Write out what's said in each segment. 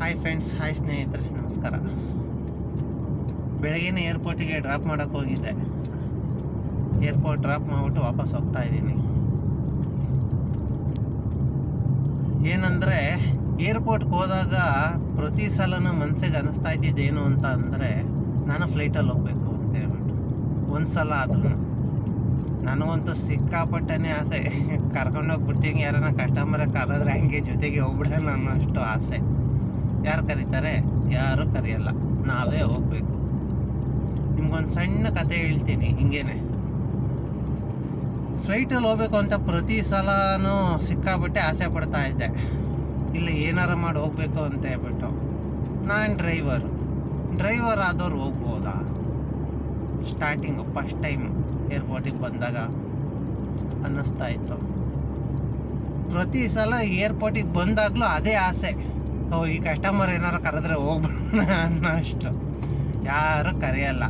Hi friends, hi ಸ್ನೇಹಿತರೆ, ನಮಸ್ಕಾರ. ಬೆಳಗ್ಗೆನೇ ಏರ್ಪೋರ್ಟಿಗೆ ಡ್ರಾಪ್ ಮಾಡೋಕ್ಕೆ ಹೋಗಿದ್ದೆ. ಏರ್ಪೋರ್ಟ್ ಡ್ರಾಪ್ ಮಾಡಿಬಿಟ್ಟು ವಾಪಸ್ ಹೋಗ್ತಾ ಇದ್ದೀನಿ. ಏನಂದರೆ, ಏರ್ಪೋರ್ಟ್ಗೆ ಹೋದಾಗ ಪ್ರತಿ ಸಲನೂ ಮನಸ್ಸಿಗೆ ಅನ್ನಿಸ್ತಾ ಇದ್ದಿದ್ದೇನು ಅಂತ ಅಂದರೆ, ನಾನು ಫ್ಲೈಟಲ್ಲಿ ಹೋಗಬೇಕು ಅಂತ ಹೇಳ್ಬಿಟ್ಟು. ಒಂದು ಸಲ ಆದ್ರೂ ನನಗಂತೂ ಸಿಕ್ಕಾಪಟ್ಟನೆ ಆಸೆ. ಕರ್ಕೊಂಡೋಗ್ಬಿಡ್ತೀನಿ, ಯಾರನ್ನ ಕಸ್ಟಮರೇ ಕರೆದ್ರೆ ಹಂಗೆ ಜೊತೆಗೆ ಹೋಗ್ಬಿಡೋಣ ಅನ್ನೋಷ್ಟು ಆಸೆ. ಯಾರು ಕರೀತಾರೆ? ಯಾರು ಕರೆಯಲ್ಲ, ನಾವೇ ಹೋಗ್ಬೇಕು. ನಿಮ್ಗೊಂದು ಸಣ್ಣ ಕತೆ ಹೇಳ್ತೀನಿ. ಹಿಂಗೇನೆ ಫ್ಲೈಟಲ್ಲಿ ಹೋಗ್ಬೇಕು ಅಂತ ಪ್ರತಿ ಸಲನೂ ಸಿಕ್ಕಾಪಟ್ಟೆ ಆಸೆ ಪಡ್ತಾ ಇದ್ದೆ. ಇಲ್ಲ ಏನಾರ ಮಾಡಿ ಹೋಗ್ಬೇಕು ಅಂತ ಹೇಳ್ಬಿಟ್ಟು. ನಾನು ಡ್ರೈವರ್ ಆದವ್ರು ಹೋಗ್ಬೋದಾ? ಸ್ಟಾರ್ಟಿಂಗು ಫಸ್ಟ್ ಟೈಮ್ ಏರ್ಪೋರ್ಟಿಗೆ ಬಂದಾಗ ಅನ್ನಿಸ್ತಾ ಇತ್ತು. ಪ್ರತಿ ಸಲ ಏರ್ಪೋರ್ಟಿಗೆ ಬಂದಾಗಲೂ ಅದೇ ಆಸೆ. ಈ ಕಸ್ಟಮರ್ ಏನಾರು ಕರೆದ್ರೆ ಹೋಗ್ಬಿಡೋಣ ಅನ್ನೋ ಅಷ್ಟು. ಯಾರು ಕರೆಯಲ್ಲ.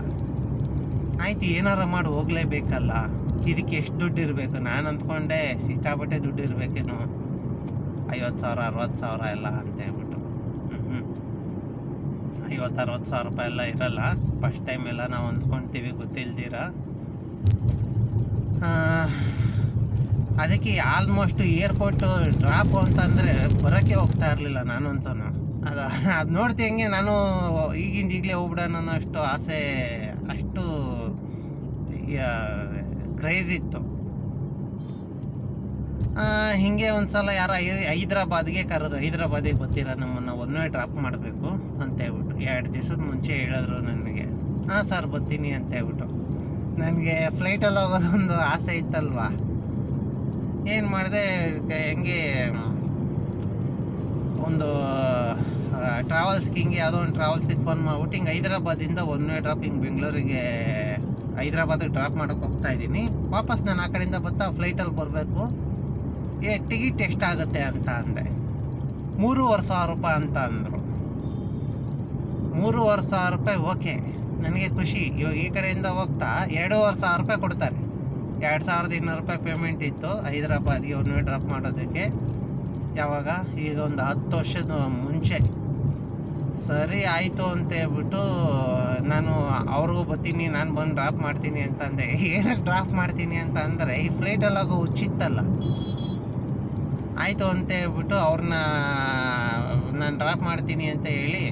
ಆಯ್ತು, ಏನಾರ ಮಾಡಿ ಹೋಗ್ಲೇಬೇಕಲ್ಲ. ಇದಕ್ಕೆ ಎಷ್ಟು ದುಡ್ಡು ಇರಬೇಕು? ನಾನು ಅಂದ್ಕೊಂಡೆ ಸಿಕ್ಕಾಪಟ್ಟೆ ದುಡ್ಡು ಇರಬೇಕೇನೋ, 50,000 60,000 ಎಲ್ಲ ಅಂತ ಹೇಳ್ಬಿಟ್ಟು. 50,000 60,000 ರೂಪಾಯಿ ಎಲ್ಲ ಇರಲ್ಲ. ಫಸ್ಟ್ ಟೈಮ್ ಎಲ್ಲ ನಾವು ಅಂದ್ಕೊಳ್ತೀವಿ ಗೊತ್ತಿಲ್ದಿರ. ಅದಕ್ಕೆ ಆಲ್ಮೋಸ್ಟ್ ಏರ್ಪೋರ್ಟು ಡ್ರಾಪು ಅಂತಂದರೆ ಬರೋಕ್ಕೆ ಹೋಗ್ತಾ ಇರಲಿಲ್ಲ ನಾನಂತೂ. ಅದು ನೋಡ್ತಿಂಗೆ ನಾನು ಈಗಲೇ ಹೋಗ್ಬಿಡೋಣ ಅನ್ನೋ ಅಷ್ಟು ಆಸೆ, ಅಷ್ಟು ಕ್ರೇಜ್ ಇತ್ತು. ಹೀಗೆ ಒಂದು ಸಲ ಯಾರೋ ಹೈದ್ರಾಬಾದ್ಗೆ ಕರೆದು, ಹೈದ್ರಾಬಾದಿಗೆ ಗೊತ್ತಿರ ನಮ್ಮನ್ನು ಒನ್ ಡ್ರಾಪ್ ಮಾಡಬೇಕು ಅಂತ ಹೇಳ್ಬಿಟ್ಟು 2 ದಿವಸದ ಮುಂಚೆ ಹೇಳಿದ್ರು ನನಗೆ. ಹಾಂ ಸರ್ ಬರ್ತೀನಿ ಅಂತ ಹೇಳ್ಬಿಟ್ಟು. ನನಗೆ ಫ್ಲೈಟಲ್ಲಿ ಹೋಗೋದೊಂದು ಆಸೆ ಇತ್ತಲ್ವ. ಏನು ಮಾಡಿದೆ, ಹೆಂಗೆ ಒಂದು ಟ್ರಾವೆಲ್ಸ್ಗೆ ಹಿಂಗೆ ಯಾವುದೋ ಒಂದು ಟ್ರಾವೆಲ್ಸಿಗೆ ಫೋನ್ ಮಾಡ್ಬಿಟ್ಟು ಹಿಂಗೆ ಹೈದ್ರಾಬಾದಿಂದ ಒನ್ ವೇ ಡ್ರಾಪ್ ಹಿಂಗೆ ಬೆಂಗಳೂರಿಗೆ ಹೈದ್ರಾಬಾದಿಗೆ ಡ್ರಾಪ್ ಮಾಡೋಕ್ಕೆ ಹೋಗ್ತಾ ಇದ್ದೀನಿ. ವಾಪಸ್ ನಾನು ಆ ಕಡೆಯಿಂದ ಬರ್ತಾ ಫ್ಲೈಟಲ್ಲಿ ಬರಬೇಕು. ಟಿಕೆಟ್ ಎಷ್ಟಾಗುತ್ತೆ ಅಂತ ಅಂದೆ. 3,500 ರೂಪಾಯಿ ಅಂತ ಅಂದರು. 3,500 ರೂಪಾಯಿ ಓಕೆ, ನನಗೆ ಖುಷಿ. ಇವಾಗ ಈ ಕಡೆಯಿಂದ ಹೋಗ್ತಾ 2,500 ರೂಪಾಯಿ ಕೊಡ್ತಾರೆ. 2,200 ರೂಪಾಯಿ ಪೇಮೆಂಟ್ ಇತ್ತು ಹೈದ್ರಾಬಾದ್ಗೆ ಒನ್ ವೇ ಡ್ರಾಪ್ ಮಾಡೋದಕ್ಕೆ. ಯಾವಾಗ? ಈಗ ಒಂದು 10 ವರ್ಷದ ಮುಂಚೆ. ಸರಿ ಆಯಿತು ಅಂತ ಹೇಳ್ಬಿಟ್ಟು ನಾನು ಅವ್ರಿಗೂ ಬರ್ತೀನಿ, ನಾನು ಬಂದು ಡ್ರಾಪ್ ಮಾಡ್ತೀನಿ ಅಂತಂದೆ. ಏನಕ್ಕೆ ಡ್ರಾಪ್ ಮಾಡ್ತೀನಿ ಅಂತ ಅಂದರೆ, ಈ ಫ್ಲೈಟಲ್ಲಿ ಹೋಗೋ ಹುಚ್ಚಿತ್ತಲ್ಲ. ಆಯಿತು ಅಂತ ಹೇಳ್ಬಿಟ್ಟು ಅವ್ರನ್ನ ನಾನು ಡ್ರಾಪ್ ಮಾಡ್ತೀನಿ ಅಂತ ಹೇಳಿ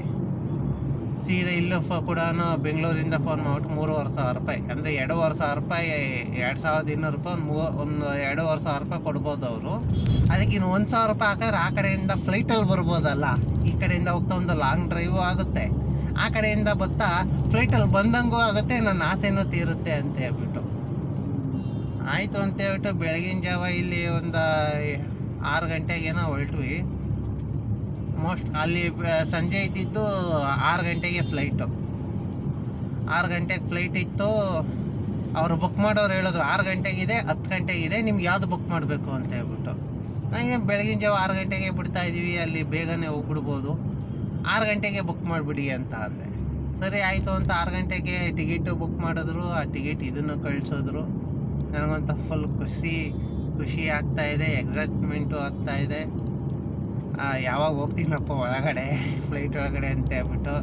ಸೀದಾ ಇಲ್ಲೂ ಕೂಡ ಬೆಂಗಳೂರಿಂದ ಫೋನ್ ಮಾಡ್ಬಿಟ್ಟು 3,500 ರೂಪಾಯಿ ಅಂದರೆ 2,500 ರೂಪಾಯಿ, 2,200 ರೂಪಾಯಿ, ಒಂದು 2,500 ರೂಪಾಯಿ ಕೊಡ್ಬೋದು ಅವರು. ಅದಕ್ಕೆ ಇನ್ನು 1,000 ರೂಪಾಯಿ ಹಾಕಿದ್ರೆ ಆ ಕಡೆಯಿಂದ ಫ್ಲೈಟಲ್ಲಿ ಬರ್ಬೋದಲ್ಲ. ಈ ಕಡೆಯಿಂದ ಹೋಗ್ತಾ ಒಂದು ಲಾಂಗ್ ಡ್ರೈವು ಆಗುತ್ತೆ, ಆ ಕಡೆಯಿಂದ ಬರ್ತಾ ಫ್ಲೈಟಲ್ಲಿ ಬಂದಂಗೂ ಆಗುತ್ತೆ, ನನ್ನ ಆಸೆನೂ ತೀರುತ್ತೆ ಅಂತ ಹೇಳ್ಬಿಟ್ಟು. ಆಯಿತು ಅಂತ ಹೇಳ್ಬಿಟ್ಟು ಬೆಳಗಿನ ಜಾವ ಇಲ್ಲಿ ಒಂದು 6 ಗಂಟೆಗೇನೋ ಹೊರಟ್ವಿ. ಅಲ್ಲಿ ಸಂಜೆ ಇದ್ದಿದ್ದು 6 ಗಂಟೆಗೆ ಫ್ಲೈಟು. 6 ಗಂಟೆಗೆ ಫ್ಲೈಟ್ ಇತ್ತು. ಅವರು ಬುಕ್ ಮಾಡೋರು ಹೇಳಿದ್ರು 6 ಗಂಟೆಗಿದೆ, 10 ಗಂಟೆಗಿದೆ, ನಿಮ್ಗೆ ಯಾವುದು ಬುಕ್ ಮಾಡಬೇಕು ಅಂತ ಹೇಳ್ಬಿಟ್ಟು. ನನಗೆ ಬೆಳಗಿನ ಜಾವ 6 ಗಂಟೆಗೆ ಬಿಡ್ತಾ ಇದ್ದೀವಿ, ಅಲ್ಲಿ ಬೇಗನೆ ಹೋಗ್ಬಿಡ್ಬೋದು, 6 ಗಂಟೆಗೆ ಬುಕ್ ಮಾಡಿಬಿಡಿ ಅಂತ ಅಂದೆ. ಸರಿ ಆಯಿತು ಅಂತ 6 ಗಂಟೆಗೆ ಟಿಕೆಟು ಬುಕ್ ಮಾಡಿದ್ರು. ಆ ಟಿಕೆಟ್ ಇದನ್ನು ಕಳಿಸಿದ್ರು. ನನಗಂತ ಫುಲ್ ಖುಷಿ ಆಗ್ತಾಯಿದೆ, ಎಕ್ಸೈಟ್ಮೆಂಟು ಆಗ್ತಾಯಿದೆ. ಯಾವಾಗ ಹೋಗ್ತೀನಪ್ಪ ಒಳಗಡೆ, ಫ್ಲೈಟ್ ಒಳಗಡೆ ಅಂತ ಹೇಳ್ಬಿಟ್ಟು.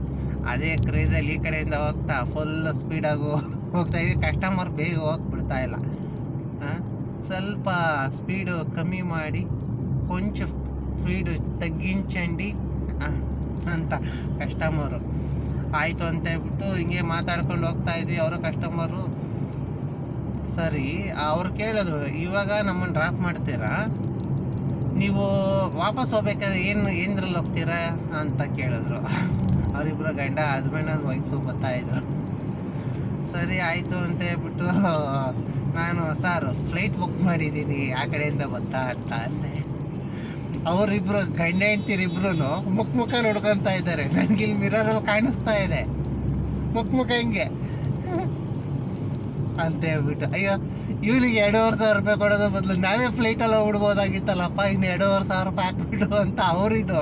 ಅದೇ ಕ್ರೇಜಲ್ಲಿ ಈ ಕಡೆಯಿಂದ ಹೋಗ್ತಾ ಫುಲ್ ಸ್ಪೀಡಾಗಿ ಹೋಗ್ತಾಯಿದ್ವಿ. ಕಸ್ಟಮರ್ ಬೇಗ ಹೋಗ್ಬಿಡ್ತಾ ಇಲ್ಲ. ಸ್ವಲ್ಪ ಸ್ಪೀಡು ಕಮ್ಮಿ ಮಾಡಿ, ಕೊಂಚ ಸ್ಪೀಡು ತಗ್ಗಿಂಚಂಡಿ ಅಂತ ಕಸ್ಟಮರು. ಆಯಿತು ಅಂತ ಹೇಳ್ಬಿಟ್ಟು ಹಿಂಗೆ ಮಾತಾಡ್ಕೊಂಡು ಹೋಗ್ತಾಯಿದ್ವಿ. ಅವರು ಕಸ್ಟಮರು ಸರಿ ಅವ್ರು ಕೇಳಿದ್ರು, ಇವಾಗ ನಮ್ಮನ್ನು ಡ್ರಾಪ್ ಮಾಡ್ತೀರಾ, ನೀವು ವಾಪಸ್ ಹೋಗ್ಬೇಕಾದ್ರೆ ಏನ್ರಲ್ಲಿ ಹೋಗ್ತೀರಾ ಅಂತ ಕೇಳಿದ್ರು. ಅವರಿಬ್ಬರು ಹಸ್ಬೆಂಡ್ ಆ್ಯಂಡ್ ವೈಫು ಬರ್ತಾಯಿದ್ರು. ಸರಿ ಆಯಿತು ಅಂತ ಹೇಳ್ಬಿಟ್ಟು ನಾನು, ಸರ್ ಫ್ಲೈಟ್ ಬುಕ್ ಮಾಡಿದ್ದೀನಿ ಆ ಕಡೆಯಿಂದ ಬರ್ತಾ ಅಂತ ಅಂದೆ. ಅವರಿಬ್ಬರು ಗಂಡ ಹೆಂಡ್ತಿರಿಬ್ರು ಮುಖ ನೋಡ್ಕೊತಾ ಇದ್ದಾರೆ. ನನಗಿಲ್ಲಿ ಮಿರರಲ್ಲಿ ಕಾಣಿಸ್ತಾ ಇದೆ ಮುಖ ಹಿಂಗೆ ಅಂತ ಹೇಳ್ಬಿಟ್ಟು. ಅಯ್ಯೋ, ಇವನಿಗೆ 2,500 ರೂಪಾಯಿ ಕೊಡೋದು ಬದಲು ನಾವೇ ಫ್ಲೈಟಲ್ಲಿ ಹೋಗ್ಬಿಡ್ಬೋದಾಗಿತ್ತಲ್ಲಪ್ಪ, ಇನ್ನು 2,500 ರೂಪಾಯಿ ಹಾಕ್ಬಿಟ್ಟು ಅಂತ ಅವರಿದು.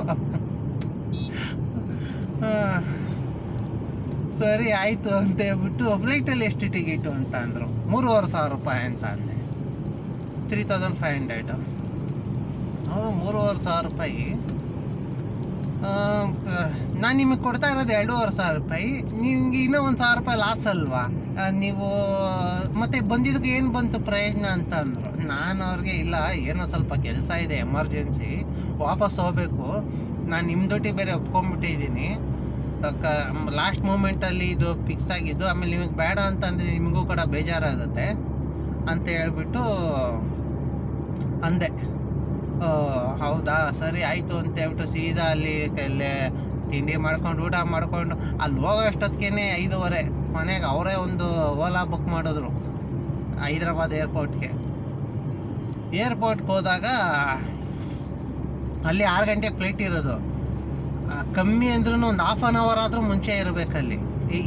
ಸರಿ ಆಯಿತು ಅಂತ ಹೇಳ್ಬಿಟ್ಟು ಫ್ಲೈಟಲ್ಲಿ ಎಷ್ಟು ಟಿಕೆಟು ಅಂತ ಅಂದರು. 3,500 ರೂಪಾಯಿ ಅಂತ ಅಂದೆ. 3,500. ಹೌದು, 3,500 ರೂಪಾಯಿ. ನಾನು ನಿಮಗೆ ಕೊಡ್ತಾ ಇರೋದು 2,500 ರೂಪಾಯಿ, ನಿಮ್ಗೆ ಇನ್ನೂ 1,000 ರೂಪಾಯಿ ಲಾಸ್ ಅಲ್ವಾ, ನೀವು ಮತ್ತೆ ಬಂದಿದ್ದಕ್ಕೆ ಏನು ಬಂತು ಪ್ರಯೋಜನ ಅಂತ ಅಂದರು. ನಾನು ಅವ್ರಿಗೆ ಇಲ್ಲ, ಏನೋ ಸ್ವಲ್ಪ ಕೆಲಸ ಇದೆ, ಎಮರ್ಜೆನ್ಸಿ, ವಾಪಸ್ ಹೋಗ್ಬೇಕು, ನಾನು ನಿಮ್ಮ ದುಡ್ಡು ಬೇರೆ ಒಪ್ಕೊಂಡ್ಬಿಟ್ಟಿದ್ದೀನಿ, ಲಾಸ್ಟ್ ಮೂಮೆಂಟಲ್ಲಿ ಇದು ಫಿಕ್ಸ್ ಆಗಿದ್ದು, ಆಮೇಲೆ ನಿಮಗೆ ಬೇಡ ಅಂತಂದರೆ ನಿಮಗೂ ಕೂಡ ಬೇಜಾರಾಗುತ್ತೆ ಅಂತ ಹೇಳ್ಬಿಟ್ಟು ಅಂದೆ. ಹೌದಾ ಸರಿ ಆಯಿತು ಅಂತ ಹೇಳ್ಬಿಟ್ಟು ಸೀದಾ ಅಲ್ಲಿ ತಿಂಡಿ ಮಾಡ್ಕೊಂಡು ಊಟ ಮಾಡ್ಕೊಂಡು ಅಲ್ಲಿ ಹೋಗೋ ಅಷ್ಟೊತ್ತಿಗೆ 5:30 ಮನೆಗೆ ಅವರೇ ಒಂದು ಓಲಾ ಬುಕ್ ಮಾಡಿದ್ರು ಹೈದ್ರಾಬಾದ್ ಏರ್ಪೋರ್ಟ್ಗೆ ಹೋದಾಗ ಅಲ್ಲಿ 6 ಗಂಟೆಗೆ ಫ್ಲೈಟ್ ಇರೋದು. ಕಮ್ಮಿ ಅಂದ್ರೂ ಒಂದು ½ ಅನ್ ಅವರ್ ಆದರೂ ಮುಂಚೆ ಇರಬೇಕಲ್ಲಿ.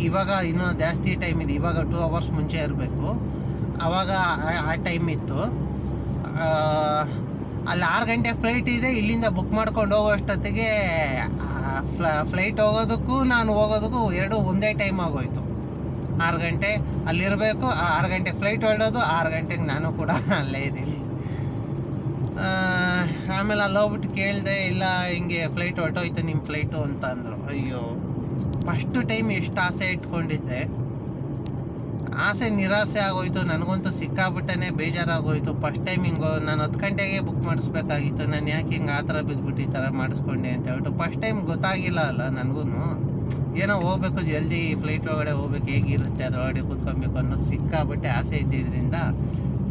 ಇವಾಗ ಇನ್ನೂ ಜಾಸ್ತಿ ಟೈಮ್ ಇದೆ, ಇವಾಗ 2 ಅವರ್ಸ್ ಮುಂಚೆ ಇರಬೇಕು, ಆವಾಗ ಆ ಟೈಮ್ ಇತ್ತು. ಅಲ್ಲಿ 6 ಗಂಟೆ ಫ್ಲೈಟ್ ಇದೆ, ಇಲ್ಲಿಂದ ಬುಕ್ ಮಾಡ್ಕೊಂಡು ಹೋಗೋ ಅಷ್ಟೊತ್ತಿಗೆ ಫ್ಲೈಟ್ ಹೋಗೋದಕ್ಕೂ ನಾನು ಹೋಗೋದಕ್ಕೂ ಎರಡು ಒಂದೇ ಟೈಮ್ ಆಗೋಯ್ತು. 6 ಗಂಟೆ ಅಲ್ಲಿರಬೇಕು, 6 ಗಂಟೆ ಫ್ಲೈಟ್ ಹೊರಡೋದು, 6 ಗಂಟೆಗೆ ನಾನು ಕೂಡ ಅಲ್ಲೇ ಇದ್ದೀನಿ. ಆಮೇಲೆ ಅಲ್ಲಿ ಹೋಗ್ಬಿಟ್ಟು ಕೇಳಿದೆ, ಇಲ್ಲ ಹಿಂಗೆ ಫ್ಲೈಟ್ ಹೊರಟೋಯ್ತು ನಿಮ್ಮ ಫ್ಲೈಟು ಅಂತ ಅಂದರು. ಅಯ್ಯೋ, ಫಸ್ಟ್ ಟೈಮ್ ಎಷ್ಟು ಆಸೆ ಇಟ್ಕೊಂಡಿದ್ದೆ, ಆಸೆ ನಿರಾಸೆ ಆಗೋಯ್ತು. ನನಗಂತೂ ಸಿಕ್ಕಾಬಿಟ್ಟನೆ ಬೇಜಾರಾಗೋಯ್ತು. ಫಸ್ಟ್ ಟೈಮ್ ಹಿಂಗೆ ನಾನು 10 ಗಂಟೆಗೆ ಬುಕ್ ಮಾಡಿಸ್ಬೇಕಾಗಿತ್ತು, ನಾನು ಯಾಕೆ ಹಿಂಗೆ ಆ ಥರ ಬಿದ್ದುಬಿಟ್ಟು ಈ ಥರ ಮಾಡಿಸ್ಕೊಂಡೆ ಅಂತ ಹೇಳ್ಬಿಟ್ಟು. ಫಸ್ಟ್ ಟೈಮ್ ಗೊತ್ತಾಗಿಲ್ಲ ಅಲ್ಲ ನನಗೂ, ಏನೋ ಹೋಗ್ಬೇಕು ಜಲ್ದಿ ಫ್ಲೈಟ್ ಒಳಗಡೆ ಹೋಗ್ಬೇಕು, ಹೇಗಿರುತ್ತೆ ಅದರೊಳಗಡೆ ಕೂತ್ಕೊಬೇಕು ಅನ್ನೋದು ಸಿಕ್ಕಾಬಿಟ್ಟೆ ಆಸೆ ಇದ್ದಿದ್ದರಿಂದ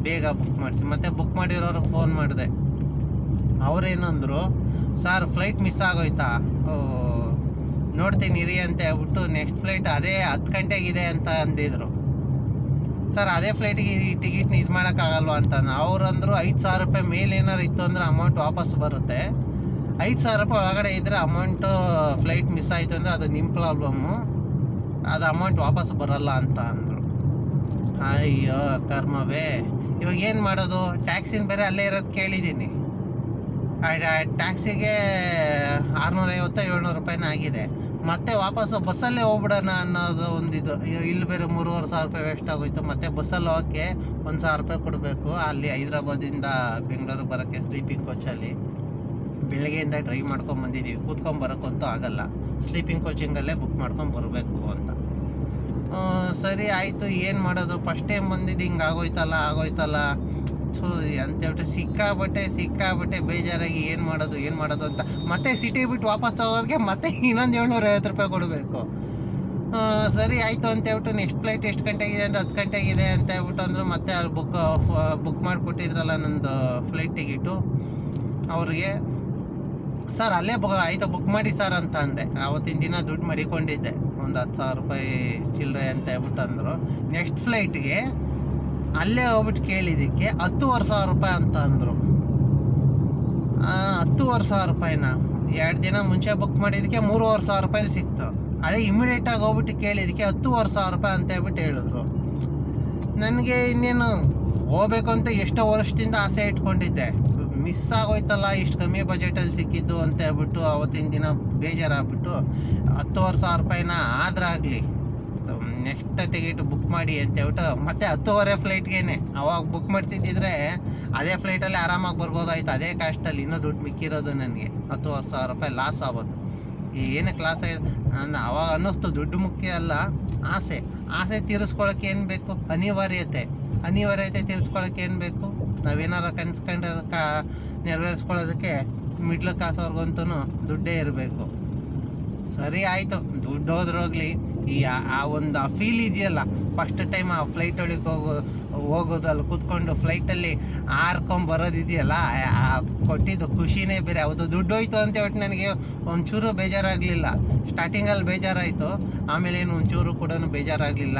ಬೇಗ ಬುಕ್ ಮಾಡಿಸಿ. ಮತ್ತು ಬುಕ್ ಮಾಡಿರೋರಿಗೆ ಫೋನ್ ಮಾಡಿದೆ, ಅವರೇನಂದರು, ಸರ್ ಫ್ಲೈಟ್ ಮಿಸ್ ಆಗೋಯ್ತಾ, ನೋಡ್ತೀನಿ ಇರಿ ಅಂತ ಹೇಳ್ಬಿಟ್ಟು ನೆಕ್ಸ್ಟ್ ಫ್ಲೈಟ್ ಅದೇ 10 ಗಂಟೆಗಿದೆ ಅಂತ ಅಂದಿದ್ರು. ಸರ್ ಅದೇ ಫ್ಲೈಟಿಗೆ ಈ ಟಿಕೆಟ್ನ ಇದು ಮಾಡೋಕ್ಕಾಗಲ್ವ ಅಂತ ಅವ್ರಂದ್ರು. 5,000 ರೂಪಾಯಿ ಮೇಲೆ ಏನಾರು ಇತ್ತು ಅಂದರೆ ಅಮೌಂಟ್ ವಾಪಸ್ ಬರುತ್ತೆ, 5,000 ರೂಪಾಯಿ ಒಳಗಡೆ ಇದ್ದರೆ ಅಮೌಂಟು ಫ್ಲೈಟ್ ಮಿಸ್ ಆಯಿತು ಅಂದರೆ ಅದು ನಿಮ್ಮ ಪ್ರಾಬ್ಲಮ್ಮು, ಅದು ಅಮೌಂಟ್ ವಾಪಸ್ ಬರಲ್ಲ ಅಂತ ಅಂದರು. ಅಯ್ಯೋ ಕರ್ಮವೇ, ಇವಾಗ ಏನು ಮಾಡೋದು? ಟ್ಯಾಕ್ಸಿನ ಬೇರೆ ಅಲ್ಲೇ ಇರೋದು ಕೇಳಿದ್ದೀನಿ, ಟ್ಯಾಕ್ಸಿಗೆ 650-700 ರೂಪಾಯಿನ ಆಗಿದೆ. ಮತ್ತೆ ವಾಪಸ್ಸು ಬಸ್ಸಲ್ಲೇ ಹೋಗ್ಬಿಡೋಣ ಅನ್ನೋದು ಒಂದಿದು. ಇಲ್ಲಿ ಬೇರೆ 3,500 ರೂಪಾಯಿ ವೇಸ್ಟ್ ಆಗೋಯ್ತು. ಮತ್ತೆ ಬಸ್ಸಲ್ಲಿ ಹೋಗೋಕ್ಕೆ 1,000 ರೂಪಾಯಿ ಕೊಡಬೇಕು. ಅಲ್ಲಿ ಹೈದ್ರಾಬಾದಿಂದ ಬೆಂಗಳೂರಿಗೆ ಬರೋಕ್ಕೆ ಸ್ಲೀಪಿಂಗ್ ಕೋಚಲ್ಲಿ ಬೆಳಗ್ಗೆಯಿಂದ ಡ್ರೈವ್ ಮಾಡ್ಕೊಂಡು ಬಂದಿದ್ದೀವಿ, ಕೂತ್ಕೊಂಬರೋಕ್ಕಂತೂ ಆಗಲ್ಲ, ಸ್ಲೀಪಿಂಗ್ ಕೋಚಿಂಗಲ್ಲೇ ಬುಕ್ ಮಾಡ್ಕೊಂಡು ಬರಬೇಕು ಅಂತ. ಸರಿ ಆಯಿತು, ಏನು ಮಾಡೋದು? ಫಸ್ಟ್ ಟೈಮ್ ಬಂದಿದ್ದು ಹಿಂಗೆ ಆಗೋಯ್ತಲ್ಲ ಅಂತೇಳ್ಬಿಟ್ಟು ಸಿಕ್ಕಾಬಟ್ಟೆ ಬೇಜಾರಾಗಿ ಏನು ಮಾಡೋದು ಅಂತ ಮತ್ತೆ ಸಿಟಿ ಬಿಟ್ಟು ವಾಪಸ್ ತಗೋದಕ್ಕೆ ಮತ್ತೆ ಇನ್ನೊಂದು 750 ರೂಪಾಯಿ ಕೊಡಬೇಕು. ಸರಿ ಆಯಿತು ಅಂತೇಳ್ಬಿಟ್ಟು ನೆಕ್ಸ್ಟ್ ಫ್ಲೈಟ್ ಎಷ್ಟು ಗಂಟೆಗಿದೆ ಅಂತ 10 ಗಂಟೆಗಿದೆ ಅಂತ ಹೇಳ್ಬಿಟ್ಟು ಅಂದರು. ಮತ್ತೆ ಅಲ್ಲಿ ಬುಕ್ ಮಾಡಿಕೊಟ್ಟಿದ್ರಲ್ಲ ನಂದು ಫ್ಲೈಟ್ ಟಿಕೆಟು, ಅವ್ರಿಗೆ ಸರ್ ಅಲ್ಲೇ ಆಯಿತು ಬುಕ್ ಮಾಡಿ ಸರ್ ಅಂತ ಅಂದೆ. ಆವತ್ತಿನ ದಿನ ದುಡ್ಡು ಮಡಿಕೊಂಡಿದ್ದೆ, ಒಂದು 10,000 ರೂಪಾಯಿ ಚಿಲ್ಲರೆ ಅಂತ ಹೇಳ್ಬಿಟ್ಟು ಅಂದರು. ನೆಕ್ಸ್ಟ್ ಫ್ಲೈಟ್ಗೆ ಅಲ್ಲೇ ಹೋಗ್ಬಿಟ್ಟು ಕೇಳಿದ್ದಕ್ಕೆ 10,500 ರೂಪಾಯಿ ಅಂತ ಅಂದರು. 10,500 ರೂಪಾಯಿನ 2 ದಿನ ಮುಂಚೆ ಬುಕ್ ಮಾಡಿದ್ದಕ್ಕೆ 3,500 ರೂಪಾಯಿ ಸಿಕ್ತು. ಅದೇ ಇಮಿಡಿಯೇಟಾಗಿ ಹೋಗ್ಬಿಟ್ಟು ಕೇಳಿದ್ದಕ್ಕೆ 10,500 ರೂಪಾಯಿ ಅಂತ ಹೇಳ್ಬಿಟ್ಟು ಹೇಳಿದ್ರು. ನನಗೆ ಇನ್ನೇನು ಹೋಗ್ಬೇಕು ಅಂತ ಎಷ್ಟೋ ವರ್ಷದಿಂದ ಆಸೆ ಇಟ್ಕೊಂಡಿದ್ದೆ, ಮಿಸ್ ಆಗೋಯ್ತಲ್ಲ ಇಷ್ಟು ಕಮ್ಮಿ ಬಜೆಟಲ್ಲಿ ಸಿಕ್ಕಿದ್ದು ಅಂತ ಹೇಳ್ಬಿಟ್ಟು ಅವತ್ತಿನ ದಿನ ಬೇಜಾರಾಗ್ಬಿಟ್ಟು 10,500 ರೂಪಾಯಿನ ಆದ್ರಾಗಲಿ ನೆಕ್ಸ್ಟ್ ಟಿಕೆಟ್ ಬುಕ್ ಮಾಡಿ ಅಂತ ಹೇಳ್ಬಿಟ್ಟು ಮತ್ತೆ 10:30 ಫ್ಲೈಟ್ಗೇನೆ ಅವಾಗ ಬುಕ್ ಮಾಡಿಸಿದ್ದಿದ್ರೆ ಅದೇ ಫ್ಲೈಟಲ್ಲಿ ಆರಾಮಾಗಿ ಬರ್ಬೋದಾಯ್ತು. ಅದೇ ಕಾಸ್ಟಲ್ಲಿ ಇನ್ನೂ ದುಡ್ಡು ಮಿಕ್ಕಿರೋದು ನನಗೆ 10,500 ರೂಪಾಯಿ ಲಾಸ್ ಆಗೋದು. ಏನಕ್ಕೆ ಲಾಸ್ ಆಯ್ತು ಅವಾಗ ಅನ್ನಿಸ್ತು, ದುಡ್ಡು ಮುಖ್ಯ ಅಲ್ಲ, ಆಸೆ ತೀರಿಸ್ಕೊಳಕ್ಕೆ ಏನು ಬೇಕು? ಅನಿವಾರ್ಯತೆ ತೀರಿಸ್ಕೊಳಕ್ಕೆ ಏನು ಬೇಕು? ನಾವೇನಾರ ಕನ್ಸ್ಕೊಂಡು ನೆರವೇರಿಸ್ಕೊಳ್ಳೋದಕ್ಕೆ ಮಿಡ್ಲ್ ಕ್ಲಾಸ್ ಅವ್ರಿಗಂತೂ ದುಡ್ಡೇ ಇರಬೇಕು. ಸರಿ ಆಯಿತು, ದುಡ್ಡು ಹೋದ್ರೋಗ್ಲಿ, ಆ ಒಂದು ಫೀಲ್ ಇದೆಯಲ್ಲ, ಫಸ್ಟ್ ಟೈಮ್ ಆ ಫ್ಲೈಟ್ ಒಳಗೆ ಹೋಗೋದಲ್ಲಿ ಕೂತ್ಕೊಂಡು ಫ್ಲೈಟಲ್ಲಿ ಬರೋದಿದೆಯಲ್ಲ, ಕೊಟ್ಟಿದ್ದು ಖುಷಿನೇ ಬೇರೆ. ಹೌದು, ದುಡ್ಡು ಹೋಯ್ತು ಅಂತ ಹೇಳ್ಬಿಟ್ಟು ನನಗೆ ಒಂಚೂರು ಬೇಜಾರಾಗಲಿಲ್ಲ. ಸ್ಟಾರ್ಟಿಂಗಲ್ಲಿ ಬೇಜಾರಾಯಿತು, ಆಮೇಲೆ ಏನು ಒಂಚೂರು ಕೂಡ ಬೇಜಾರಾಗಲಿಲ್ಲ.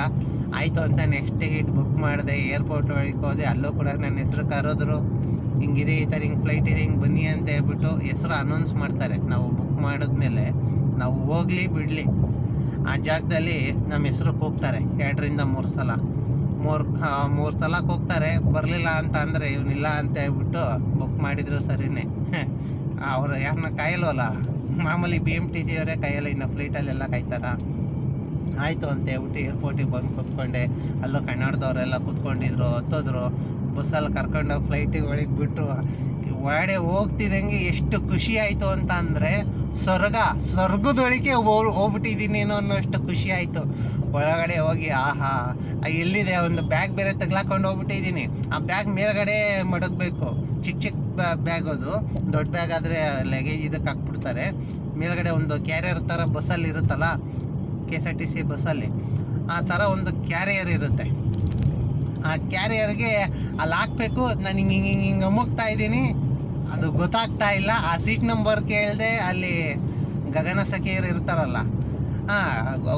ಆಯಿತು ಅಂತ ನೆಕ್ಸ್ಟ್ ಟಿಕೆಟ್ ಬುಕ್ ಮಾಡಿದೆ, ಏರ್ಪೋರ್ಟ್ ಒಳಗೆ ಹೋದೆ. ಅಲ್ಲೂ ಕೂಡ ನನ್ನ ಹೆಸರು ಕರೆದ್ರು, ಹಿಂಗಿದೆ ಈ ಥರ ಹಿಂಗೆ ಫ್ಲೈಟ್ ಇದೆ, ಹಿಂಗೆ ಬನ್ನಿ ಅಂತ ಹೇಳ್ಬಿಟ್ಟು ಹೆಸರು ಅನೌನ್ಸ್ ಮಾಡ್ತಾರೆ. ನಾವು ಬುಕ್ ಮಾಡಿದ್ಮೇಲೆ ನಾವು ಹೋಗಲಿ ಬಿಡಲಿ ಆ ಜಾಗದಲ್ಲಿ ನಮ್ಮ ಹೆಸರು ಕೂಗ್ತಾರೆ 2-3 ಸಲ, 3 ಸಲ ಕೂಗ್ತಾರೆ. ಬರಲಿಲ್ಲ ಅಂತ ಅಂದರೆ ಇವನಿಲ್ಲ ಅಂತ ಹೇಳ್ಬಿಟ್ಟು ಬುಕ್ ಮಾಡಿದ್ರು ಸರಿನೇ. ಅವರು ಯಾರನ್ನ ಕಾಯಲ್ವಲ್ಲ, ಮಾಮೂಲಿ BMTC ಅವರೇ ಕಾಯಲ್ಲ, ಇನ್ನು ಫ್ಲೈಟಲ್ಲೆಲ್ಲ ಕಾಯ್ತಾರ. ಆಯಿತು ಅಂತ ಹೇಳ್ಬಿಟ್ಟು ಏರ್ಪೋರ್ಟಿಗೆ ಬಂದು ಕೂತ್ಕೊಂಡೆ. ಅಲ್ಲೂ ಕನ್ನಡದವರೆಲ್ಲ ಕೂತ್ಕೊಂಡಿದ್ರು, ಹತ್ತೋದ್ರು. ಬಸ್ಸಲ್ಲಿ ಕರ್ಕೊಂಡೋಗಿ ಫ್ಲೈಟಿಗೆ ಒಳಗೆ ಬಿಟ್ಟರು. ಒಳಗಡೆ ಹೋಗ್ತಿದ್ದಂಗೆ ಎಷ್ಟು ಖುಷಿ ಆಯಿತು ಅಂತ ಅಂದರೆ ಸ್ವರ್ಗದೊಳಗೆ ಹೋಗ್ಬಿಟ್ಟಿದ್ದೀನಿ ಅನ್ನೋಷ್ಟು ಖುಷಿ ಆಯ್ತು. ಒಳಗಡೆ ಹೋಗಿ ಆಹಾ, ಎಲ್ಲಿದೆ ಒಂದು ಬ್ಯಾಗ್ ಬೇರೆ ತಗ್ಲಾಕೊಂಡು ಹೋಗ್ಬಿಟ್ಟಿದ್ದೀನಿ. ಆ ಬ್ಯಾಗ್ ಮೇಲ್ಗಡೆ ಮಡಗಬೇಕು. ಚಿಕ್ಕ ಬ್ಯಾಗ್, ಅದು ದೊಡ್ಡ ಬ್ಯಾಗ್ ಆದ್ರೆ ಲಗೇಜ್ ಇದಕ್ಕೆ ಹಾಕ್ಬಿಡ್ತಾರೆ. ಮೇಲ್ಗಡೆ ಒಂದು ಕ್ಯಾರಿಯರ್ ತರ ಬಸ್ಸಲ್ಲಿ ಇರುತ್ತಲ್ಲ, KSRTC ಬಸ್ಸಲ್ಲಿ ಆ ತರ ಒಂದು ಕ್ಯಾರಿಯರ್ ಇರುತ್ತೆ. ಆ ಕ್ಯಾರಿಯರ್ಗೆ ಅಲ್ಲಿ ಹಾಕ್ಬೇಕು. ನಾನು ಹಿಂಗೆ ಅಮ್ಮುಗ್ತಾ ಇದ್ದೀನಿ, ಅದು ಗೊತ್ತಾಗ್ತಾ ಇಲ್ಲ. ಆ ಸೀಟ್ ನಂಬರ್ ಕೇಳಿದೆ, ಅಲ್ಲಿ ಗಗನ ಸಖಿಯರು ಇರ್ತಾರಲ್ಲ,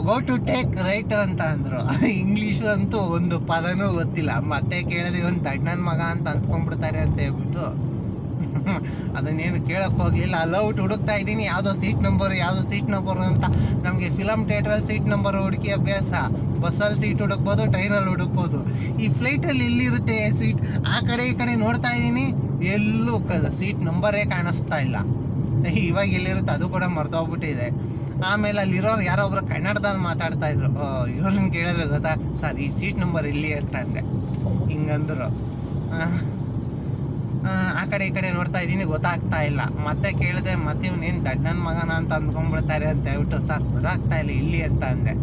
ಗೋ ಟು ಟೇಕ್ ರೈಟ್ ಅಂತ ಅಂದ್ರು. ಇಂಗ್ಲೀಷು ಅಂತೂ ಒಂದು ಪದನೂ ಗೊತ್ತಿಲ್ಲ. ಮತ್ತೆ ಕೇಳಿದೆ, ಒಂದು ದಡ್ಡನ ಮಗ ಅಂತ ಅಂದ್ಕೊಂಡ್ಬಿಡ್ತಾರೆ ಅಂತ ಹೇಳ್ಬಿಟ್ಟು ಅದನ್ನೇನು ಕೇಳಕ್ ಹೋಗ್ಲಿಲ್ಲ. ಅಲೌಟ್ ಹುಡುಕ್ತಾ ಇದ್ದೀನಿ, ಯಾವ್ದೋ ಸೀಟ್ ನಂಬರ್ ಅಂತ. ನಮಗೆ ಫಿಲಮ್ ಥಿಯೇಟ್ರಲ್ಲಿ ಸೀಟ್ ನಂಬರ್ ಹುಡುಕಿ ಅಭ್ಯಾಸ. ಬಸ್ಸಲ್ಲಿ ಸೀಟ್ ಹುಡುಕ್ಬೋದು, ಟ್ರೈನಲ್ಲಿ ಹುಡುಕ್ಬೋದು. ಈ ಫ್ಲೈಟಲ್ಲಿ ಎಲ್ಲಿರುತ್ತೆ ಸೀಟ್? ಆ ಕಡೆ ಈ ಕಡೆ ನೋಡ್ತಾ ಇದ್ದೀನಿ, ಎಲ್ಲೂ ಸೀಟ್ ನಂಬರೇ ಕಾಣಿಸ್ತಾ ಇಲ್ಲ. ಇವಾಗ ಎಲ್ಲಿರುತ್ತೆ ಅದು ಕೂಡ ಮರ್ತೋಗ್ಬಿಟ್ಟಿದೆ. ಆಮೇಲೆ ಅಲ್ಲಿರೋರು ಯಾರೋ ಒಬ್ರು ಕನ್ನಡದಲ್ಲಿ ಮಾತಾಡ್ತಾ ಇದ್ರು. ಇವ್ರನ್ನ ಕೇಳಿದ್ರೆ ಗೊತ್ತಾ, ಸರ್ ಈ ಸೀಟ್ ನಂಬರ್ ಇಲ್ಲಿ ಅಂತ ಅಂದೆ. ಹಿಂಗಂದ್ರು. ಆ ಕಡೆ ಈ ಕಡೆ ನೋಡ್ತಾ ಇದ್ದೀನಿ, ಗೊತ್ತಾಗ್ತಾ ಇಲ್ಲ. ಮತ್ತೆ ಕೇಳಿದೆ, ಮತ್ತೆ ಇವನೇನು ದಡ್ಡನ ಮಗನ ಅಂತ ಅಂದ್ಕೊಂಡ್ಬಿಡ್ತಾರೆ ಅಂತ ಹೇಳ್ಬಿಟ್ಟು, ಸರ್ ಗೊತ್ತಾಗ್ತಾ ಇಲ್ಲ ಇಲ್ಲಿ ಅಂತ ಅಂದೆ.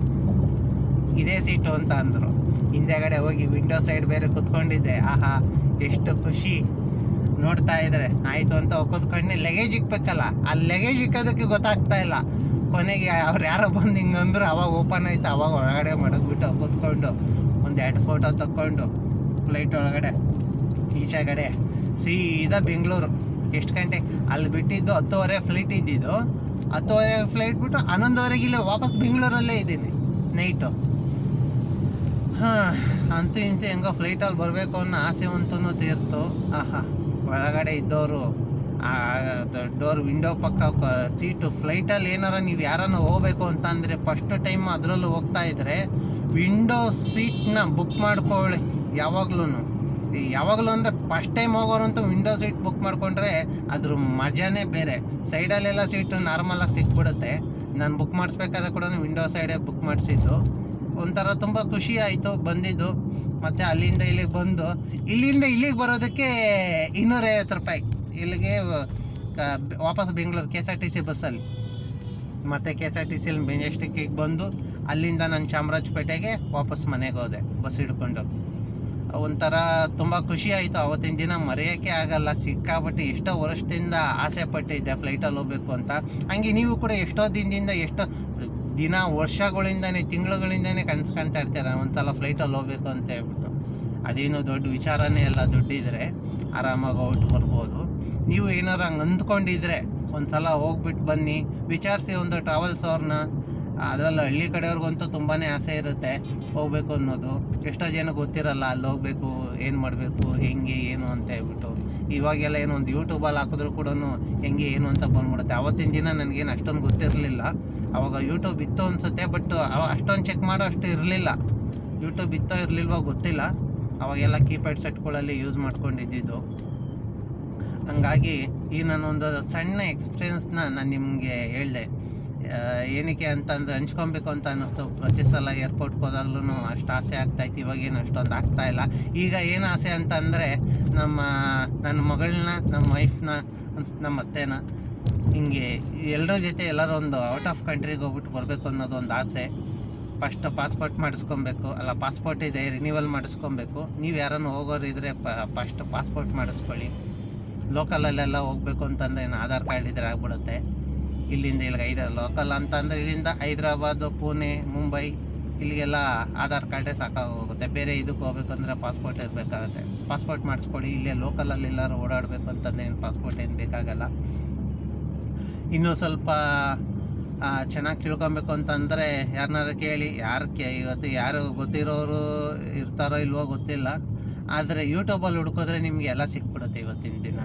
ಇದೇ ಸೀಟು ಅಂತ ಅಂದರು. ಹಿಂದೆಗಡೆ ಹೋಗಿ ವಿಂಡೋ ಸೈಡ್ ಬೇರೆ ಕುತ್ಕೊಂಡಿದ್ದೆ. ಆಹಾ, ಎಷ್ಟು ಖುಷಿ ನೋಡ್ತಾ ಇದ್ರೆ. ಆಯ್ತು ಅಂತ ಕೂತ್ಕೊಂಡೆ. ಲಗೇಜ್ ಇಕ್ಬೇಕಲ್ಲ, ಆ ಲಗೇಜ್ ಇಕ್ಕೋದಕ್ಕೆ ಗೊತ್ತಾಗ್ತಾ ಇಲ್ಲ. ಕೊನೆಗೆ ಅವ್ರು ಯಾರೋ ಬಂದು ಹಿಂಗಂದ್ರು, ಅವಾಗ ಓಪನ್ ಆಯ್ತು. ಅವಾಗ ಒಳಗಡೆ ಮಡಗ್ಬಿಟ್ಟು ಕೂತ್ಕೊಂಡು 1-2 ಫೋಟೋ ತಕ್ಕೊಂಡು ಫ್ಲೈಟ್ ಒಳಗಡೆ ಈಚೆಗಡೆ ಸೀದಾ ಬೆಂಗಳೂರು. ಎಷ್ಟು ಗಂಟೆ ಅಲ್ಲಿ ಬಿಟ್ಟಿದ್ದು? 10:30 ಫ್ಲೈಟ್ ಇದ್ದಿದ್ದು. 10:30 ಫ್ಲೈಟ್ ಬಿಟ್ಟು 11:30 ಇಲ್ಲಿ ವಾಪಸ್ ಬೆಂಗಳೂರಲ್ಲೇ ಇದ್ದೀನಿ ನೈಟು. ಅಂತೂ ಇಂತೂ ಹೆಂಗೋ ಫ್ಲೈಟಲ್ಲಿ ಬರಬೇಕು ಅನ್ನೋ ಆಸೆ ಅಂತೂ ತೀರ್ತು. ಆಹಾ, ಒಳಗಡೆ ಇದ್ದವರು ಡೋರ್ ವಿಂಡೋ ಪಕ್ಕ ಸೀಟು. ಫ್ಲೈಟಲ್ಲಿ ಏನಾರ ನೀವು ಯಾರನ್ನ ಹೋಗ್ಬೇಕು ಅಂತ ಅಂದರೆ ಫಸ್ಟ್ ಟೈಮ್ ಅದರಲ್ಲೂ ಹೋಗ್ತಾ ಇದ್ರೆ ವಿಂಡೋ ಸೀಟ್ನ ಬುಕ್ ಮಾಡ್ಕೊಳ್ಳಿ ಯಾವಾಗ್ಲೂ ಅಂದ್ರೆ ಫಸ್ಟ್ ಟೈಮ್ ಹೋಗೋರಂತೂ ವಿಂಡೋ ಸೀಟ್ ಬುಕ್ ಮಾಡ್ಕೊಂಡ್ರೆ ಅದ್ರ ಮಜಾನೇ ಬೇರೆ. ಸೈಡಲ್ಲೆಲ್ಲ ಸೀಟು ನಾರ್ಮಲಾಗಿ ಸಿಕ್ಬಿಡುತ್ತೆ. ನಾನು ಬುಕ್ ಮಾಡಿಸ್ಬೇಕಾದ್ರೆ ಕೂಡ ವಿಂಡೋ ಸೈಡೇ ಬುಕ್ ಮಾಡಿಸಿದ್ದು. ಒಂಥರ ತುಂಬ ಖುಷಿ ಆಯಿತು ಬಂದಿದ್ದು. ಮತ್ತು ಅಲ್ಲಿಂದ ಇಲ್ಲಿಗೆ ಬಂದು, ಇಲ್ಲಿಂದ ಇಲ್ಲಿಗೆ ಬರೋದಕ್ಕೆ 250 ರೂಪಾಯಿ. ಇಲ್ಲಿಗೆ ವಾಪಸ್ ಬೆಂಗಳೂರು KSRTC ಬಸ್ಸಲ್ಲಿ. ಮತ್ತು KSRTCಲಿ ಮೆಜೆಸ್ಟಿಕ್ಕಿಗೆ ಬಂದು ಅಲ್ಲಿಂದ ನಾನು ಚಾಮರಾಜಪೇಟೆಗೆ ವಾಪಸ್ ಮನೆಗೆ ಹೋದೆ ಬಸ್ ಹಿಡ್ಕೊಂಡು. ಒಂಥರ ತುಂಬ ಖುಷಿ ಆಯಿತು. ಅವತ್ತಿನ ದಿನ ಮರೆಯೋಕ್ಕೆ ಆಗಲ್ಲ. ಸಿಕ್ಕಾಪಟ್ಟೆ ಎಷ್ಟೋ ವರ್ಷದಿಂದ ಆಸೆ ಪಟ್ಟಿದ್ದೆ ಫ್ಲೈಟಲ್ಲಿ ಹೋಗ್ಬೇಕು ಅಂತ. ಹಂಗೆ ನೀವು ಕೂಡ ಎಷ್ಟೋ ದಿನದಿಂದ, ಎಷ್ಟೋ ದಿನ, ವರ್ಷಗಳಿಂದನೇ, ತಿಂಗಳುಗಳಿಂದನೇ ಕನಸು ಕಾಣ್ತಾ ಇರ್ತೀರ ಒಂದ್ಸಲ ಫ್ಲೈಟಲ್ಲಿ ಹೋಗ್ಬೇಕು ಅಂತ ಹೇಳ್ಬಿಟ್ಟು. ಅದೇನು ದೊಡ್ಡ ವಿಚಾರನೇ ಎಲ್ಲ. ದುಡ್ಡಿದ್ರೆ ಆರಾಮಾಗಿ ಹೋಗ್ಬಿಟ್ಟು ಬರ್ಬೋದು. ನೀವು ಏನಾರು ಹಂಗೆ ಅಂದ್ಕೊಂಡಿದ್ರೆ ಒಂದ್ಸಲ ಹೋಗ್ಬಿಟ್ಟು ಬನ್ನಿ, ವಿಚಾರಿಸಿ ಒಂದು ಟ್ರಾವೆಲ್ಸ್ ಅವ್ರನ್ನ. ಅದರಲ್ಲೂ ಹಳ್ಳಿ ಕಡೆಯವ್ರಿಗಂತೂ ತುಂಬಾ ಆಸೆ ಇರುತ್ತೆ ಹೋಗ್ಬೇಕು ಅನ್ನೋದು. ಎಷ್ಟೋ ಜನ ಗೊತ್ತಿರಲ್ಲ ಅಲ್ಲಿ ಹೋಗ್ಬೇಕು, ಏನು ಮಾಡಬೇಕು, ಹೆಂಗೆ ಏನು ಅಂತ ಹೇಳ್ಬಿಟ್ಟು. ಇವಾಗೆಲ್ಲ ಏನೋ ಒಂದು ಯೂಟ್ಯೂಬಲ್ಲಿ ಹಾಕಿದ್ರು ಕೂಡ ಹೆಂಗೆ ಏನು ಅಂತ ಬಂದ್ಬಿಡುತ್ತೆ. ಅವತ್ತಿನ ದಿನ ನನಗೇನು ಅಷ್ಟೊಂದು ಗೊತ್ತಿರಲಿಲ್ಲ. ಅವಾಗ ಯೂಟ್ಯೂಬ್ ಇತ್ತು ಅನ್ಸುತ್ತೆ, ಬಟ್ ಅಷ್ಟೊಂದು ಚೆಕ್ ಮಾಡೋ ಅಷ್ಟು ಇರಲಿಲ್ಲ. ಯೂಟ್ಯೂಬ್ ಇತ್ತೋ ಇರಲಿಲ್ವೋ ಗೊತ್ತಿಲ್ಲ. ಅವಾಗೆಲ್ಲ ಕೀಪ್ಯಾಡ್ ಸೆಟ್ಗಳಲ್ಲಿ ಯೂಸ್ ಮಾಡ್ಕೊಂಡಿದ್ದು. ಹಂಗಾಗಿ ಈ ನಾನೊಂದು ಸಣ್ಣ ಎಕ್ಸ್ಪೀರಿಯನ್ಸ್ನ ನಾನು ನಿಮಗೆ ಹೇಳಿದೆ. ಏನಕ್ಕೆ ಅಂತಂದ್ರೆ ಹಂಚ್ಕೊಬೇಕು ಅಂತ ಅನ್ನಿಸ್ತು. ಪ್ರತಿ ಸಲ ಏರ್ಪೋರ್ಟ್ಗೆ ಹೋದಾಗ್ಲೂ ಅಷ್ಟು ಆಸೆ ಆಗ್ತಾಯಿತ್ತು. ಇವಾಗೇನು ಅಷ್ಟೊಂದು ಆಗ್ತಾಯಿಲ್ಲ. ಈಗ ಏನು ಆಸೆ ಅಂತ ಅಂದರೆ ನನ್ನ ಮಗಳನ್ನ, ನಮ್ಮ ವೈಫ್ನ, ನಮ್ಮ ಅತ್ತೆನ, ಹಿಂಗೆ ಎಲ್ಲರ ಜೊತೆ ಎಲ್ಲರೂ ಒಂದು ಔಟ್ ಆಫ್ ಕಂಟ್ರಿಗೆ ಹೋಗ್ಬಿಟ್ಟು ಬರಬೇಕು ಅನ್ನೋದು ಒಂದು ಆಸೆ. ಫಸ್ಟ್ ಪಾಸ್ಪೋರ್ಟ್ ಮಾಡಿಸ್ಕೊಬೇಕು. ಅಲ್ಲ, ಪಾಸ್ಪೋರ್ಟ್ ಇದೆ, ರಿನ್ಯೂವಲ್ ಮಾಡಿಸ್ಕೊಬೇಕು. ನೀವು ಯಾರನ್ನು ಹೋಗೋರಿದ್ರೆ ಫಸ್ಟ್ ಪಾಸ್ಪೋರ್ಟ್ ಮಾಡಿಸ್ಕೊಳ್ಳಿ. ಲೋಕಲಲ್ಲೆಲ್ಲ ಹೋಗ್ಬೇಕು ಅಂತಂದರೆ ಆಧಾರ್ ಕಾರ್ಡ್ ಇದ್ರೆ ಆಗ್ಬಿಡುತ್ತೆ. ಇಲ್ಲಿಂದ ಇಲ್ಲಿಗೆ ಲೋಕಲ್ ಅಂತ ಅಂದರೆ ಇಲ್ಲಿಂದ ಹೈದ್ರಾಬಾದ್, ಪುಣೆ, ಮುಂಬೈ ಇಲ್ಲಿಗೆಲ್ಲ ಆಧಾರ್ ಕಾರ್ಡೇ ಸಾಕಾಗೋಗುತ್ತೆ. ಬೇರೆ ಇದಕ್ಕೆ ಹೋಗ್ಬೇಕಂದ್ರೆ ಪಾಸ್ಪೋರ್ಟ್ ಇರಬೇಕಾಗುತ್ತೆ. ಪಾಸ್ಪೋರ್ಟ್ ಮಾಡಿಸ್ಕೊಳ್ಳಿ. ಇಲ್ಲೇ ಲೋಕಲಲ್ಲಿ ಎಲ್ಲರೂ ಓಡಾಡಬೇಕು ಅಂತಂದರೆ ಏನು ಪಾಸ್ಪೋರ್ಟ್ ಏನು ಬೇಕಾಗಲ್ಲ. ಇನ್ನೂ ಸ್ವಲ್ಪ ಚೆನ್ನಾಗಿ ತಿಳ್ಕೊಬೇಕು ಅಂತಂದರೆ ಯಾರನ್ನಾರು ಕೇಳಿ. ಇವತ್ತು ಯಾರು ಗೊತ್ತಿರೋರು ಇರ್ತಾರೋ ಇಲ್ವೋ ಗೊತ್ತಿಲ್ಲ. ಆದರೆ ಯೂಟ್ಯೂಬಲ್ಲಿ ಹುಡುಕಿದ್ರೆ ನಿಮಗೆ ಎಲ್ಲ ಸಿಕ್ಬಿಡುತ್ತೆ. ಇವತ್ತಿನ ದಿನ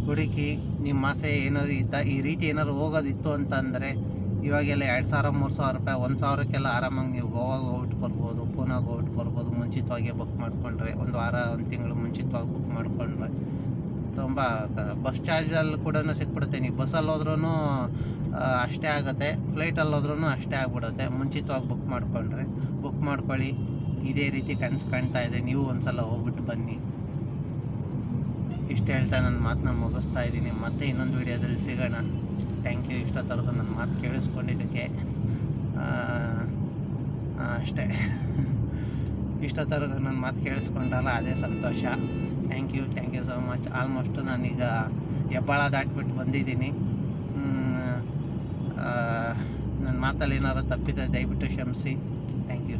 ಹುಡುಕಿ ನಿಮ್ಮ ಆಸೆ ಏನಾದ್ರು ಈ ರೀತಿ ಏನಾದ್ರು ಹೋಗೋದಿತ್ತು ಅಂತಂದರೆ ಇವಾಗೆಲ್ಲ 2,000-3,000 ರೂಪಾಯಿ, 1,000ಕ್ಕೆಲ್ಲ ಆರಾಮಾಗಿ ನೀವು ಗೋವಾಗ ಹೋಗ್ಬಿಟ್ಟು ಬರ್ಬೋದು, ಪೂನಾಗೆ ಹೋಗ್ಬಿಟ್ಟು ಬರ್ಬೋದು. ಮುಂಚಿತವಾಗಿ ಬುಕ್ ಮಾಡಿಕೊಂಡ್ರೆ, ಒಂದು ವಾರ, ಒಂದು ತಿಂಗಳು ಮುಂಚಿತವಾಗಿ ಬುಕ್ ಮಾಡಿಕೊಂಡ್ರೆ ತುಂಬ ಬಸ್ ಚಾರ್ಜಲ್ಲಿ ಕೂಡ ಸಿಕ್ಬಿಡುತ್ತೆ. ನೀವು ಬಸ್ಸಲ್ಲಿ ಹೋದ್ರೂ ಅಷ್ಟೇ ಆಗುತ್ತೆ, ಫ್ಲೈಟಲ್ಲಿ ಹೋದ್ರೂ ಅಷ್ಟೇ ಆಗ್ಬಿಡುತ್ತೆ. ಮುಂಚಿತವಾಗಿ ಬುಕ್ ಮಾಡ್ಕೊಳ್ಳಿ. ಇದೇ ರೀತಿ ಕನಸು ಕಾಣ್ತಾ ಇದೆ. ನೀವು ಒಂದ್ಸಲ ಹೋಗ್ಬಿಟ್ಟು ಬನ್ನಿ. ಇಷ್ಟು ಹೇಳ್ತಾ ನನ್ನ ಮಾತನ್ನ ಮುಗಿಸ್ತಾ ಇದ್ದೀನಿ. ಮತ್ತೆ ಇನ್ನೊಂದು ವಿಡಿಯೋದಲ್ಲಿ ಸಿಗೋಣ. ಥ್ಯಾಂಕ್ ಯು ಇಷ್ಟೊತ್ತವರೆಗೂ ನನ್ನ ಮಾತು ಕೇಳಿಸ್ಕೊಂಡಿದ್ದಕ್ಕೆ. ಅಷ್ಟೇ. ಇಷ್ಟೊತ್ತವರೆಗೂ ನನ್ನ ಮಾತು ಕೇಳಿಸ್ಕೊಂಡಲ್ಲ, ಅದೇ ಸಂತೋಷ. Thank you so much. Almost ನಾನೀಗ ಹೆಬ್ಬಾಳ ದಾಟ್ಬಿಟ್ಟು ಬಂದಿದ್ದೀನಿ. ನನ್ನ ಮಾತಲ್ಲಿ ಏನಾದ್ರು ತಪ್ಪಿದ್ರೆ ದಯವಿಟ್ಟು ಕ್ಷಮಿಸಿ. Thank you.